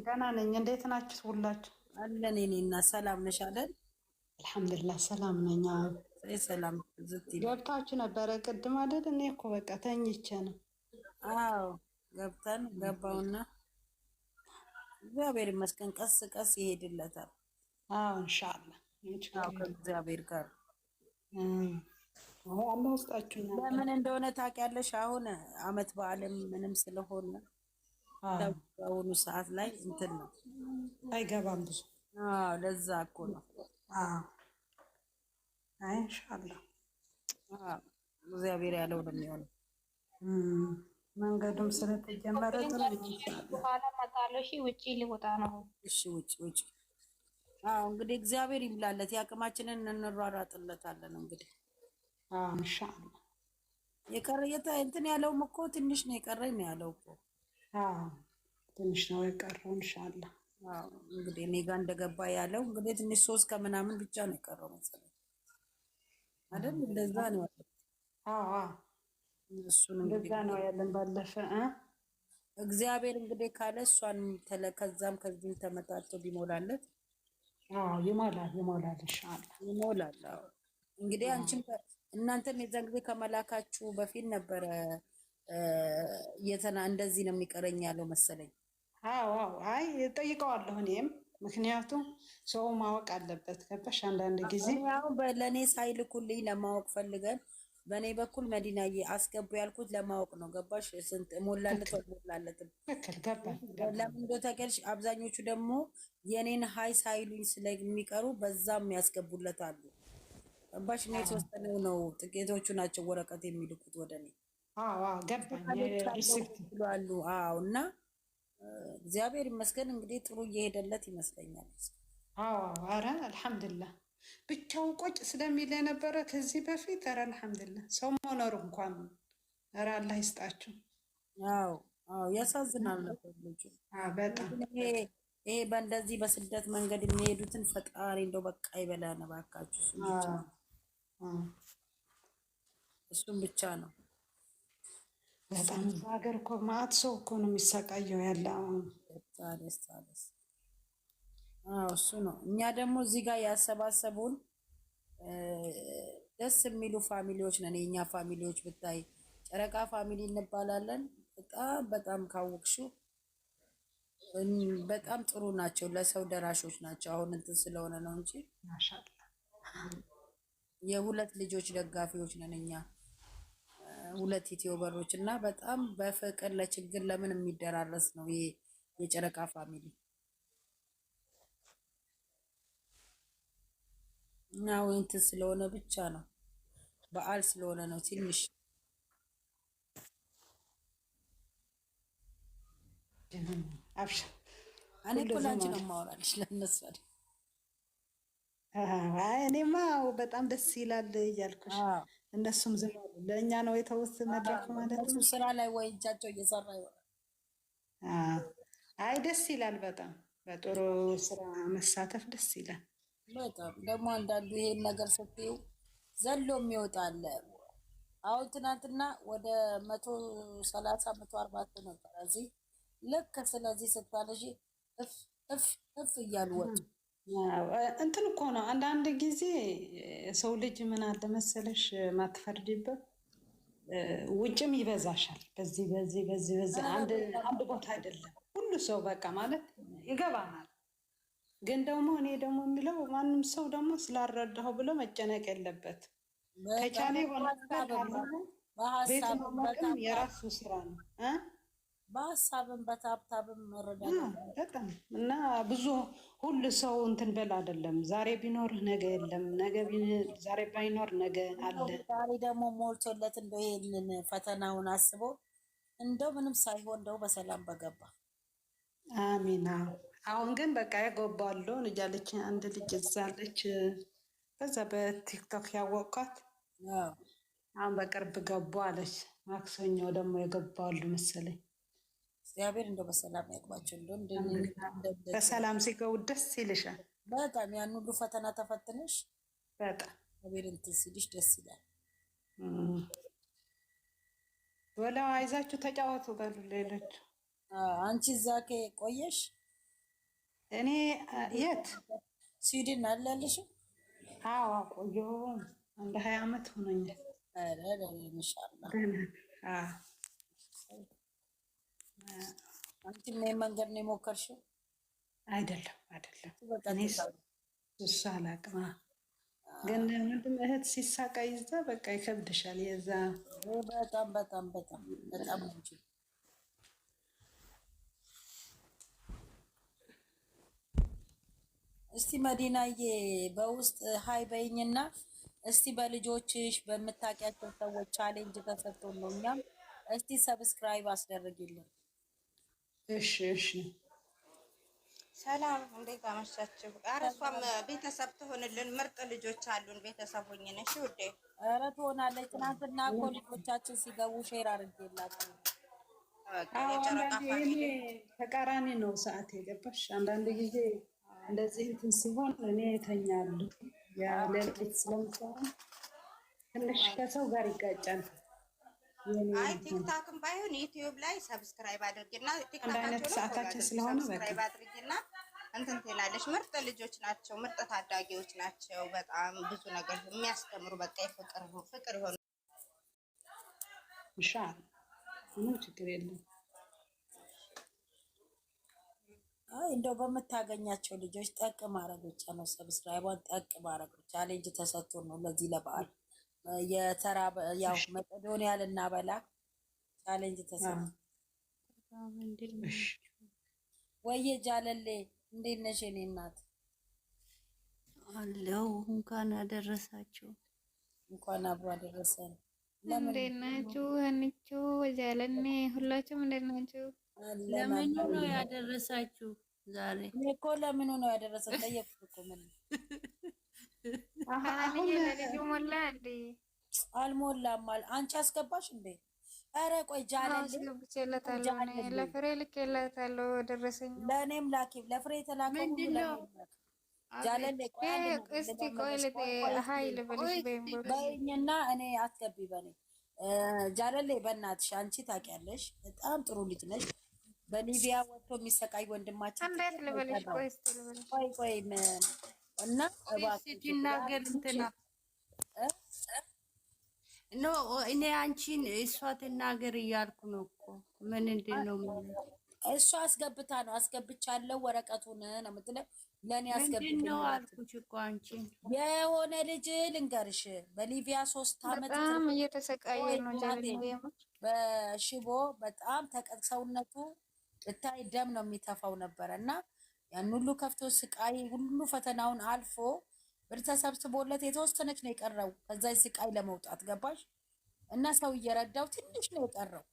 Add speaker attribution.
Speaker 1: ደህና ነኝ። እንዴት ናችሁ ሁላችሁ?
Speaker 2: አለን እኔና ሰላም ነሽ አይደል?
Speaker 1: አልሐምዱሊላህ ሰላም ነኝ።
Speaker 2: ሰላም ዝት ይበል።
Speaker 1: ገብታችሁ ነበረ ቅድም አይደል? እኔ እኮ በቃ ተኝቼ ነው።
Speaker 2: አዎ ገብተን ገባውና እግዚአብሔር ይመስገን ቀስ ቀስ ይሄድለታል።
Speaker 1: አዎ ኢንሻአላህ
Speaker 2: አዎ ከእግዚአብሔር ጋር
Speaker 1: አላህ ውስጣችሁ
Speaker 2: ለምን እንደሆነ ታውቂያለሽ? አሁን አመት በዓልም ምንም ስለሆነ በአሁኑ ሰዓት ላይ እንትን ነው
Speaker 1: አይገባም ብዙ።
Speaker 2: አዎ ለዛ እኮ ነው።
Speaker 1: አዎ አይ ኢንሻአላህ
Speaker 2: እግዚአብሔር ያለው ነው የሚሆነው።
Speaker 1: መንገዱም ስለተጀመረ ጥሩ ኢንሻአላህ።
Speaker 3: በኋላ እመጣለሁ። እሺ ውጪ ሊወጣ ነው።
Speaker 2: እሺ ውጪ። አዎ እንግዲህ እግዚአብሔር ይምላለት፣ ያቅማችንን እንሯሯጥለታለን። እንግዲህ
Speaker 1: አዎ ኢንሻአላህ።
Speaker 2: እንትን ያለውም እኮ ትንሽ ነው የቀረኝ ነው ያለው እኮ።
Speaker 1: አዎ ትንሽ ነው የቀረው ኢንሻአላህ።
Speaker 2: አዎ እንግዲህ እኔ ጋር እንደገባ ያለው እንግዲህ ትንሽ 3 ከምናምን ብቻ ነው የቀረው መሰለኝ አይደል? እንደዛ ነው።
Speaker 1: አዎ
Speaker 2: እሱን
Speaker 1: እንደዛ ነው ያለን ባለፈ
Speaker 2: እግዚአብሔር እንግዲህ ካለ እሷን ከዛም ከዚህም ተመጣጥቶ ቢሞላለት
Speaker 1: ይሞላል ኢንሻአላህ
Speaker 2: ይሞላል። እንግዲህ አንቺም እናንተም የዛን ጊዜ ከመላካችሁ በፊት ነበረ እንደዚህ ነው የሚቀረኝ ያለው መሰለኝ።
Speaker 1: አይ ጠይቀዋለሁ እኔም፣ ምክንያቱም ሰው ማወቅ አለበት። ገባሽ? አንዳንድ ጊዜ
Speaker 2: ያው ለእኔ ሳይልኩልኝ ለማወቅ ፈልገን በእኔ በኩል መዲናዬ አስገቡ ያልኩት ለማወቅ ነው። ገባሽ? ስንት ሞላለት ወላለት ለምን እንደው ታውቂያለሽ? አብዛኞቹ ደግሞ የኔን ሀይ ሳይሉኝ ስለሚቀሩ በዛም ያስገቡለት አሉ። ገባሽ? እኔ የተወሰነው ነው፣ ጥቂቶቹ ናቸው ወረቀት የሚልኩት ወደ እኔ።
Speaker 1: ገባኝ
Speaker 2: ይላሉ። እና እግዚአብሔር ይመስገን እንግዲህ ጥሩ እየሄደለት ይመስለኛል።
Speaker 1: ኧረ አልሐምዱሊላህ። ብቻው ቆጭ ስለሚል የነበረ ከዚህ በፊት ኧረ አልሐምዱሊላህ ሰው መኖሩ እንኳን ኧረ አላህ ይስጣችሁ።
Speaker 2: ያሳዝናል ነበር ልጁ
Speaker 1: በጣም
Speaker 2: ይሄ በእንደዚህ በስደት መንገድ የሚሄዱትን ፈጣሪ እንደው በቃ ይበላል እባካችሁ። እሱም ብቻ ነው።
Speaker 1: በጣም ሀገር እኮ ማዕት ሰው እኮ ነው የሚሰቃየው ያለ አሁን።
Speaker 2: እሱ ነው። እኛ ደግሞ እዚህ ጋር ያሰባሰቡን ደስ የሚሉ ፋሚሊዎች ነን። የእኛ ፋሚሊዎች ብታይ ጨረቃ ፋሚሊ እንባላለን። በጣም ካወቅሽው በጣም ጥሩ ናቸው። ለሰው ደራሾች ናቸው። አሁን እንትን ስለሆነ ነው እንጂ የሁለት ልጆች ደጋፊዎች ነን እኛ 2 ዩቲዩበሮች እና በጣም በፍቅር ለችግር ለምን የሚደራረስ ነው ይሄ የጨረቃ ፋሚሊ። እና እንትን ስለሆነ ብቻ ነው፣ በዓል ስለሆነ ነው ትንሽ
Speaker 1: አብሽር።
Speaker 2: እኔ እኮ ላንቺ ነው የማወራልሽ ለእነሱ አይደል?
Speaker 1: እኔማ በጣም ደስ ይላል እያልኩሽ፣ እነሱም ዝም አሉ። ለእኛ ነው የተውት መድረኩ ማለት ነው።
Speaker 2: ስራ ላይ ወይ እጃቸው እየሰራ ይሆናል።
Speaker 1: አይ ደስ ይላል በጣም በጥሩ ስራ መሳተፍ ደስ ይላል
Speaker 2: በጣም። ደግሞ አንዳንዱ ይሄን ነገር ስትይው ዘሎ የሚወጣ አለ። አሁን ትናንትና ወደ 130 140 ነበር እዚህ ልክ። ስለዚህ ስታለሽ እፍ እያሉ ወጡ።
Speaker 1: እንትን እኮ ነው አንዳንድ ጊዜ ሰው ልጅ ምን አለ መሰለሽ ማትፈርድበት ውጭም ይበዛሻል። በዚህ አንድ ቦታ አይደለም ሁሉ ሰው በቃ ማለት ይገባናል። ግን ደግሞ እኔ ደግሞ የሚለው ማንም ሰው ደግሞ ስላልረዳሁ ብሎ መጨነቅ የለበት። ከቻለ ሆነ ቤት መሞቅም የራሱ ስራ ነው።
Speaker 2: በሀሳብም በታብታብም መረዳት
Speaker 1: በጣም እና ብዙ ሁሉ ሰው እንትን በል አይደለም። ዛሬ ቢኖር ነገ የለም፣ ዛሬ ባይኖር ነገ አለ።
Speaker 2: ዛሬ ደግሞ ሞልቶለት እንደው ይሄንን ፈተናውን አስቦ እንደው ምንም ሳይሆን እንደው በሰላም በገባ።
Speaker 1: አሚና። አሁን ግን በቃ ያገባሉ እያለች አንድ ልጅ እዛለች፣ በዛ በቲክቶክ ያወቃት አሁን በቅርብ ገቡ አለች። ማክሰኞ ደግሞ የገባሉ መሰለኝ።
Speaker 2: እግዚአብሔር እንደው በሰላም ያግባቸው። እንደው
Speaker 1: በሰላም ሲገቡ ደስ ይልሻል
Speaker 2: በጣም። ያን ሁሉ ፈተና ተፈትነሽ
Speaker 1: በጣም
Speaker 2: እግዚአብሔር እንትን ሲልሽ ደስ ይላል።
Speaker 1: ወላሂ አይዛችሁ ተጫወቱ በሉ ሌሎች።
Speaker 2: አንቺ እዛ ቆየሽ
Speaker 1: እኔ የት
Speaker 2: ስዊድን አለ ያለሽው?
Speaker 1: አዎ ቆየሁ። አንድ 20 ዓመት ሆኖኛል።
Speaker 2: ኧረ ኢንሻአላህ። አንቺም ይሄን መንገድ ነው የሞከርሽው?
Speaker 1: አይደለም እኔ እሱ አላውቅም። ግን ምንድን እህት ሲሳቃ ይዛ በቃ ይከብድሻል። የዛ
Speaker 2: በጣም በጣም በጣም በጣም እንጂ እስቲ መዲናዬ በውስጥ ሀይ በይኝና እስቲ በልጆችሽ በምታውቂያቸው ሰዎች ቻሌንጅ ተሰጥቶን ነው እኛም እስቲ ሰብስክራይብ አስደርግልን።
Speaker 1: እሺ
Speaker 4: ሰላም እንዴት አመሻችሁ? ኧረ እሷም ቤተሰብ ትሆንልን ምርጥ ልጆች አሉን። ቤተሰብ ሆኜ ነሽ ውዴ?
Speaker 2: ኧረ ትሆናለች። ትናንትና እኮ ልጆቻችን ሲገቡ ሼር አድርጌላቸው
Speaker 1: ተቃራኒ ነው ሰዓት የገባሽ። አንዳንድ ጊዜ እንደዚህ እንትን ሲሆን እኔ እተኛለሁ። ሌሊት ስለምሰራ ትንሽ ከሰው ጋር ይጋጫል።
Speaker 4: አይ ቲክታክም ባይሆን ዩቲዩብ ላይ ሰብስክራይብ አድርጊና
Speaker 1: ቲክታካቸው ሰዓታችን ስለሆነ
Speaker 4: ሰብስክራይብ አድርጊና እንትን ትላለች። ምርጥ ልጆች ናቸው፣ ምርጥ ታዳጊዎች ናቸው። በጣም ብዙ ነገር የሚያስተምሩ በቃ ፍቅር ይሆኑ።
Speaker 1: ኢንሻአላህ ምንም ችግር የለም።
Speaker 2: አይ እንደው በምታገኛቸው ልጆች ጠቅ ማድረግ ብቻ ነው። ሰብስክራይቧን ጠቅ ማድረግ ብቻ። ቻሌንጅ ተሰጥቶ ነው ለዚህ ለበዓል የተራበ ያው መቄዶንያ ልናበላ ቻሌንጅ ተሰጥቶ። ወይዬ ጃለሌ እንዴት ነሽ የኔ እናት?
Speaker 5: አለው እንኳን አደረሳችሁ።
Speaker 2: እንኳን አብሮ አደረሰን።
Speaker 3: እንዴት ናችሁ? አንቺ ጃለኔ ሁላችሁም እንዴት ናችሁ?
Speaker 5: ለምኑ ነው ያደረሳችሁ ዛሬ?
Speaker 2: እኔ እኮ ለምኑ ነው ያደረሰን ጠየቅኩ እኮ ምን
Speaker 3: አሁን ለልጁ ሞላ እንዴ?
Speaker 2: አልሞላም። አንቺ አስገባሽ እንዴ? ኧረ ቆይ ጃለሌ
Speaker 3: አስገብቼለታለሁ። ለፍሬ ልኬላታለሁ ደረሰኝ።
Speaker 2: ለእኔም ላኪ። ለፍሬ የተላከው ጃለሌ
Speaker 3: እስቲ ቆይ ሀይል ብልሽ
Speaker 2: በይኝና እኔ አትገቢ በኔ ጃለሌ በእናትሽ አንቺ ታውቂያለሽ፣ በጣም ጥሩ ልጅ ነሽ። በሊቢያ ወጥቶ የሚሰቃይ ወንድማችን
Speaker 3: እንዴት ልበልሽ? ቆይ እስቲ ልበልሽ።
Speaker 2: ቆይ እና
Speaker 5: ስትናገር እንትና ኖ እኔ አንቺን እሷ ትናገር እያልኩ ነው እኮ። ምን ነው
Speaker 2: እሷ አስገብታ ነው አስገብቻለሁ ወረቀቱን ነው የምትለው። ለኔ አስገብታ
Speaker 5: ነው አልኩሽ እኮ አንቺን።
Speaker 2: የሆነ ልጅ ልንገርሽ በሊቢያ 3 ዓመት
Speaker 3: በጣም እየተሰቃየ ነው ጃለሌ።
Speaker 2: በሽቦ በጣም ሰውነቱ ብታይ ደም ነው የሚተፋው ነበረ እና ያን ሁሉ ከፍቶ ስቃይ ሁሉ ፈተናውን አልፎ ብር ተሰብስቦለት የተወሰነች ነው የቀረው ከዛ ስቃይ ለመውጣት ገባሽ። እና ሰው እየረዳው ትንሽ ነው የቀረው